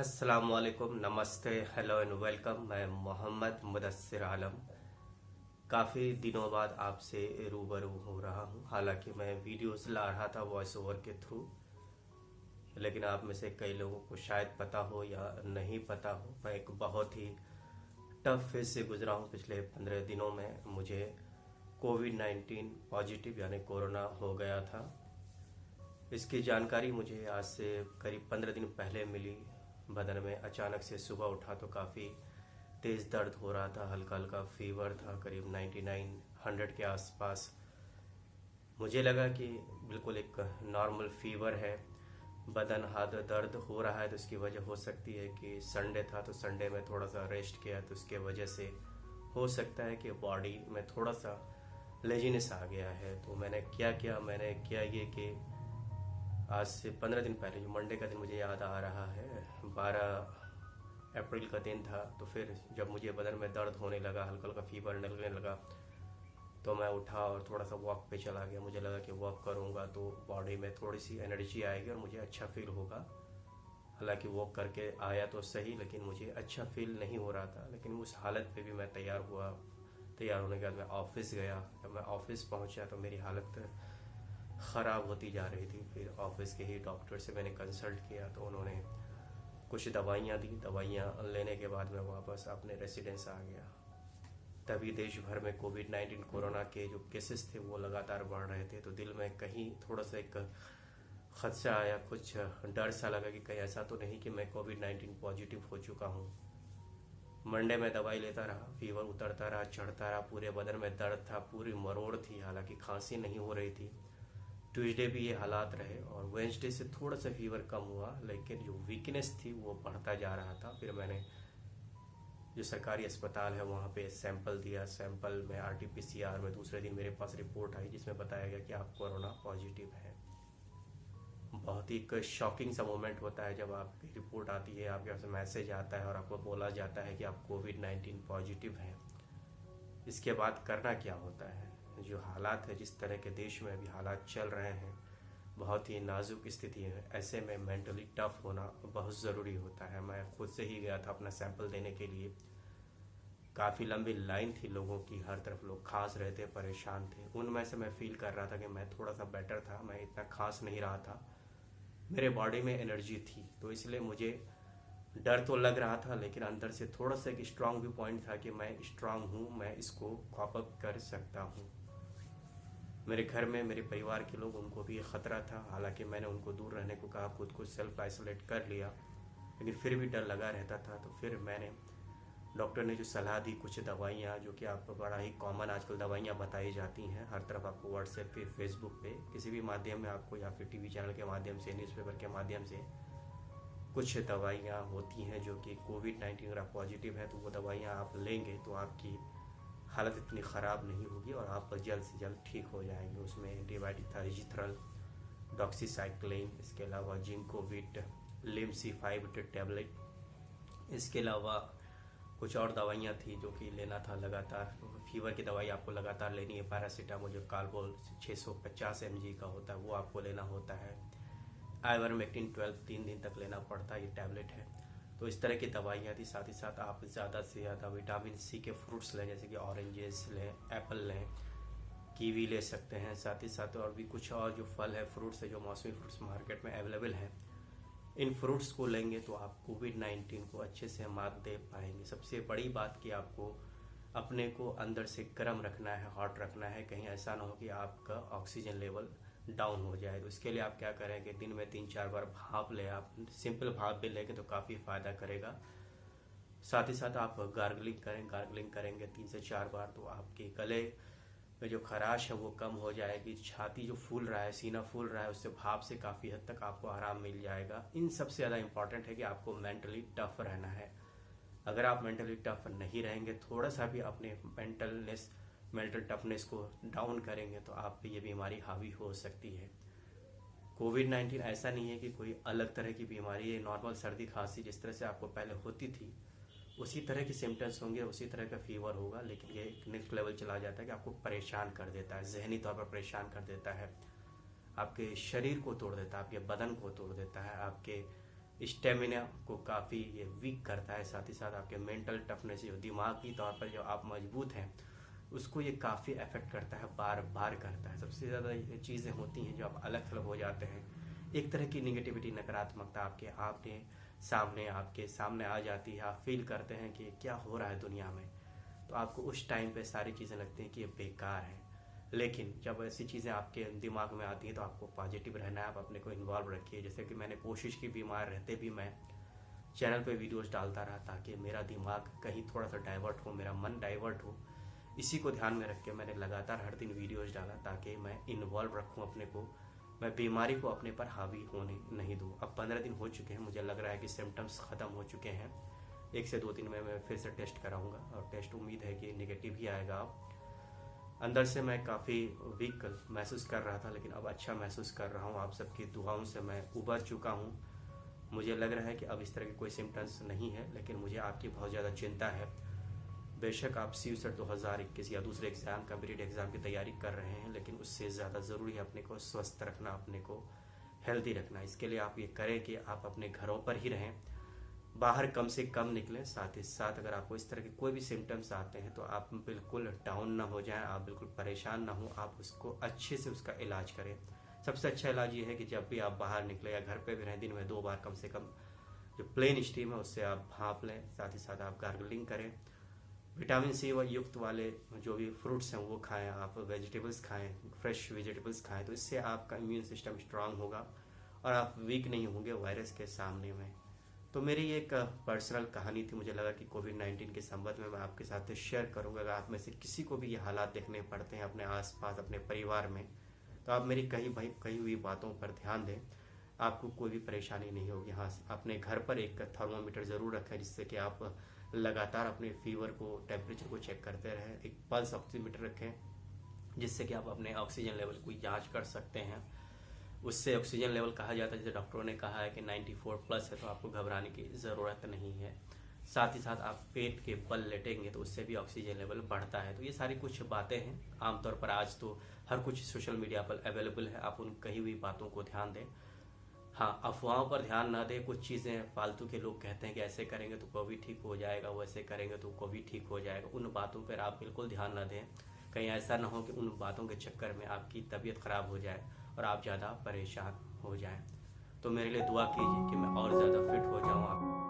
अस्सलामुअलैकुम, नमस्ते, hello and welcome. मैं मोहम्मद मुदस्सिर आलम काफ़ी दिनों बाद आपसे रूबरू हो रहा हूँ। हालांकि मैं वीडियोस ला रहा था वॉइस ओवर के थ्रू, लेकिन आप में से कई लोगों को शायद पता हो या नहीं पता हो, मैं एक बहुत ही टफ फेज से गुजरा हूँ। पिछले 15 दिनों में मुझे कोविड-19 पॉजिटिव यानी कोरोना हो गया था। इसकी जानकारी मुझे आज से करीब 15 दिन पहले मिली। बदन में अचानक से सुबह उठा तो काफ़ी तेज़ दर्द हो रहा था, हल्का हल्का फीवर था, करीब 99-100 के आसपास। मुझे लगा कि बिल्कुल एक नॉर्मल फीवर है, बदन हाथ दर्द हो रहा है तो उसकी वजह हो सकती है कि संडे था तो संडे में थोड़ा सा रेस्ट किया तो उसके वजह से हो सकता है कि बॉडी में थोड़ा सा लेजीनेस आ गया है। तो मैंने किया ये कि आज से 15 दिन पहले, जो मंडे का दिन मुझे याद आ रहा है, 12 अप्रैल का दिन था, तो फिर जब मुझे बदन में दर्द होने लगा, हल्का हल्का फीवर लगने लगा, तो मैं उठा और थोड़ा सा वॉक पे चला गया। मुझे लगा कि वॉक करूँगा तो बॉडी में थोड़ी सी एनर्जी आएगी और मुझे अच्छा फील होगा। हालांकि वॉक करके आया तो सही, लेकिन मुझे अच्छा फील नहीं हो रहा था। लेकिन उस हालत पे भी मैं तैयार हुआ। तैयार होने के बाद मैं ऑफिस गया। जब मैं ऑफिस पहुंचा तो मेरी हालत ख़राब होती जा रही थी। फिर ऑफिस के ही डॉक्टर से मैंने कंसल्ट किया तो उन्होंने कुछ दवाइयाँ दी। दवाइयाँ लेने के बाद मैं वापस अपने रेसिडेंस आ गया। तभी देश भर में कोविड-19 कोरोना के जो केसेस थे वो लगातार बढ़ रहे थे। तो दिल में कहीं थोड़ा सा एक खदशा आया, कुछ डर सा लगा कि कहीं ऐसा तो नहीं कि मैं कोविड-19 पॉजिटिव हो चुका हूँ। मंडे में दवाई लेता रहा, फीवर उतरता रहा, चढ़ता रहा, पूरे बदन में दर्द था, पूरी मरोड़ थी, हालांकि खांसी नहीं हो रही थी। ट्यूसडे भी ये हालात रहे और वेंसडे से थोड़ा सा फीवर कम हुआ, लेकिन जो वीकनेस थी वो बढ़ता जा रहा था। फिर मैंने जो सरकारी अस्पताल है वहाँ पे सैंपल दिया। सैंपल में RT-PCR में दूसरे दिन मेरे पास रिपोर्ट आई जिसमें बताया गया कि आप कोरोना पॉजिटिव है। बहुत ही एक शॉकिंग सा मोमेंट होता है जब आपकी रिपोर्ट आती है, आपके पास मैसेज आता है और आपको बोला जाता है कि आप कोविड-19 पॉजिटिव हैं। इसके बाद करना क्या होता है? जो हालात है, जिस तरह के देश में अभी हालात चल रहे हैं, बहुत ही नाजुक स्थिति है। ऐसे में मेंटली टफ होना बहुत ज़रूरी होता है। मैं खुद से ही गया था अपना सैंपल देने के लिए। काफ़ी लंबी लाइन थी लोगों की, हर तरफ लोग खांस रहे थे, परेशान थे। उनमें से मैं फील कर रहा था कि मैं थोड़ा सा बेटर था, मैं इतना खांस नहीं रहा था, मेरे बॉडी में एनर्जी थी। तो इसलिए मुझे डर तो लग रहा था, लेकिन अंदर से थोड़ा सा एक स्ट्रांग व्यू पॉइंट था कि मैं स्ट्रांग हूँ, मैं इसको कॉप अप कर सकता हूँ। मेरे घर में मेरे परिवार के लोग, उनको भी ख़तरा था। हालांकि मैंने उनको दूर रहने को कहा, खुद को सेल्फ आइसोलेट कर लिया, लेकिन फिर भी डर लगा रहता था। तो फिर मैंने, डॉक्टर ने जो सलाह दी, कुछ दवाइयाँ जो कि आपको बड़ा ही कॉमन आजकल दवाइयाँ बताई जाती हैं हर तरफ, आपको व्हाट्सएप पे, फेसबुक पे, किसी भी माध्यम में आपको, या फिर टीवी चैनल के माध्यम से, न्यूज़पेपर के माध्यम से कुछ दवाइयाँ होती हैं जो कि कोविड-19 अगर आप पॉजिटिव है तो वो दवाइयाँ आप लेंगे तो आपकी हालत इतनी ख़राब नहीं होगी और आप जल्द से जल्द ठीक हो जाएंगे। उसमें एंटीबायोटिक था, रिजिथ्रल, डॉक्सीसाइक्लिन, इसके अलावा जिंकोविट, लिम्सी-5 टैबलेट, इसके अलावा कुछ और दवाइयाँ थी जो कि लेना था लगातार। फीवर की दवाई आपको लगातार लेनी है। पैरासीटामोल जो कालबोल 650 mg का होता है वो आपको लेना होता है। आइवरमेक्टिन 12 3 दिन तक लेना पड़ता है, ये टैबलेट है। तो इस तरह की दवाइयाँ थी। साथ ही साथ आप ज़्यादा से ज़्यादा विटामिन सी के फ्रूट्स लें, जैसे कि ऑरेंजेस लें, एप्पल लें, कीवी ले सकते हैं। साथ ही साथ और भी कुछ और जो फल है, फ्रूट्स है, जो मौसमी फ्रूट्स मार्केट में अवेलेबल हैं, इन फ्रूट्स को लेंगे तो आप कोविड-19 को अच्छे से मात दे पाएंगे। सबसे बड़ी बात कि आपको अपने को अंदर से गर्म रखना है, हॉट रखना है। कहीं ऐसा ना हो कि आपका ऑक्सीजन लेवल डाउन हो जाए। तो इसके लिए आप क्या करेंगे, दिन में 3-4 बार भाप लें। आप सिंपल भाप भी लेंगे तो काफ़ी फ़ायदा करेगा। साथ ही साथ आप गार्गलिंग करें। गार्गलिंग करेंगे 3 से 4 बार तो आपके गले में जो खराश है वो कम हो जाएगी। छाती जो फूल रहा है, सीना फूल रहा है, उससे भाप से काफ़ी हद तक आपको आराम मिल जाएगा। इन सबसे ज़्यादा इम्पॉर्टेंट है कि आपको मेंटली टफ रहना है। अगर आप मेंटली टफ नहीं रहेंगे, थोड़ा सा भी अपने मेंटल टफनेस को डाउन करेंगे तो आप पे ये बीमारी हावी हो सकती है। कोविड-19 ऐसा नहीं है कि कोई अलग तरह की बीमारी है। नॉर्मल सर्दी खांसी जिस तरह से आपको पहले होती थी उसी तरह के सिम्टम्स होंगे, उसी तरह का फीवर होगा, लेकिन ये एक नेक्स्ट लेवल चला जाता है कि आपको परेशान कर देता है, जहनी तौर पर परेशान कर देता है, आपके शरीर को तोड़ देता है, आपके बदन को तोड़ देता है, आपके स्टेमिना को काफ़ी ये वीक करता है। साथ ही साथ आपके मेंटल टफनेस, जो दिमागी तौर पर जो आप मजबूत हैं, उसको ये काफ़ी अफेक्ट करता है, बार बार करता है। सबसे ज़्यादा ये चीज़ें होती हैं जो आप अलग थलग हो जाते हैं, एक तरह की निगेटिविटी, नकारात्मकता आपके सामने आ जाती है। आप फील करते हैं कि क्या हो रहा है दुनिया में, तो आपको उस टाइम पे सारी चीज़ें लगती हैं कि ये बेकार है। लेकिन जब ऐसी चीज़ें आपके दिमाग में आती हैं तो आपको पॉजिटिव रहना है, आप अपने को इन्वॉल्व रखिए। जैसे कि मैंने कोशिश की, बीमार रहते भी मैं चैनल पे वीडियोस डालता रहा ताकि मेरा दिमाग कहीं थोड़ा सा डाइवर्ट हो, मेरा मन डाइवर्ट हो। इसी को ध्यान में रख के मैंने लगातार हर दिन वीडियोस डाला ताकि मैं इन्वॉल्व रखूं अपने को, मैं बीमारी को अपने पर हावी होने नहीं दूं। अब 15 दिन हो चुके हैं, मुझे लग रहा है कि सिम्टम्स ख़त्म हो चुके हैं। 1 से 2 दिन में मैं फिर से टेस्ट कराऊंगा और टेस्ट उम्मीद है कि नेगेटिव ही आएगा। अंदर से मैं काफ़ी वीक महसूस कर रहा था, लेकिन अब अच्छा महसूस कर रहा हूँ। आप सबकी दुआओं से मैं उबर चुका हूँ। मुझे लग रहा है कि अब इस तरह के कोई सिम्टम्स नहीं है, लेकिन मुझे आपकी बहुत ज़्यादा चिंता है। बेशक आप CUSET 2021 या दूसरे एग्ज़ाम, कॉम्पिटिटिव एग्ज़ाम की तैयारी कर रहे हैं, लेकिन उससे ज़्यादा ज़रूरी है अपने को स्वस्थ रखना, अपने को हेल्दी रखना। इसके लिए आप ये करें कि आप अपने घरों पर ही रहें, बाहर कम से कम निकलें। साथ ही साथ अगर आपको इस तरह के कोई भी सिम्टम्स आते हैं तो आप बिल्कुल डाउन ना हो जाएं, आप बिल्कुल परेशान ना हो, आप उसको अच्छे से उसका इलाज करें। सबसे अच्छा इलाज ये है कि जब भी आप बाहर निकले या घर पे भी रहें, दिन में 2 बार कम से कम जो प्लेन स्टीम है उससे आप भाप लें। साथ ही साथ आप गार्गलिंग करें। विटामिन C युक्त वाले जो भी फ्रूट्स हैं वो खाएं, आप वेजिटेबल्स खाएं, फ्रेश वेजिटेबल्स खाएं, तो इससे आपका इम्यून सिस्टम स्ट्रांग होगा और आप वीक नहीं होंगे वायरस के सामने में। तो मेरी एक पर्सनल कहानी थी, मुझे लगा कि कोविड-19 के संबंध में मैं आपके साथ शेयर करूंगा। अगर आप में से किसी को भी ये हालात देखने पड़ते हैं अपने आसपास, अपने परिवार में, तो आप मेरी कही हुई बातों पर ध्यान दें, आपको कोई भी परेशानी नहीं होगी। हाँ, अपने घर पर एक थर्मोमीटर ज़रूर रखें, जिससे कि आप लगातार अपने फीवर को, टेम्परेचर को चेक करते रहें। एक पल्स ऑक्सीमीटर रखें, जिससे कि आप अपने ऑक्सीजन लेवल की जाँच कर सकते हैं। उससे ऑक्सीजन लेवल कहा जाता है, जैसे डॉक्टरों ने कहा है कि 94+ है, तो आपको घबराने की ज़रूरत नहीं है। साथ ही साथ आप पेट के बल लेटेंगे तो उससे भी ऑक्सीजन लेवल बढ़ता है। तो ये सारी कुछ बातें हैं। आमतौर पर आज तो हर कुछ सोशल मीडिया पर अवेलेबल है, आप उन कही हुई बातों को ध्यान दें। हाँ, अफवाहों पर ध्यान ना दें। कुछ चीज़ें फालतू के लोग कहते हैं कि ऐसे करेंगे तो कोविड ठीक हो जाएगा, वैसे करेंगे तो कोविड ठीक हो जाएगा। उन बातों पर आप बिल्कुल ध्यान ना दें। कहीं ऐसा ना हो कि उन बातों के चक्कर में आपकी तबीयत ख़राब हो जाए और आप ज़्यादा परेशान हो जाएं। तो मेरे लिए दुआ कीजिए कि मैं और ज़्यादा फिट हो जाऊँ। आप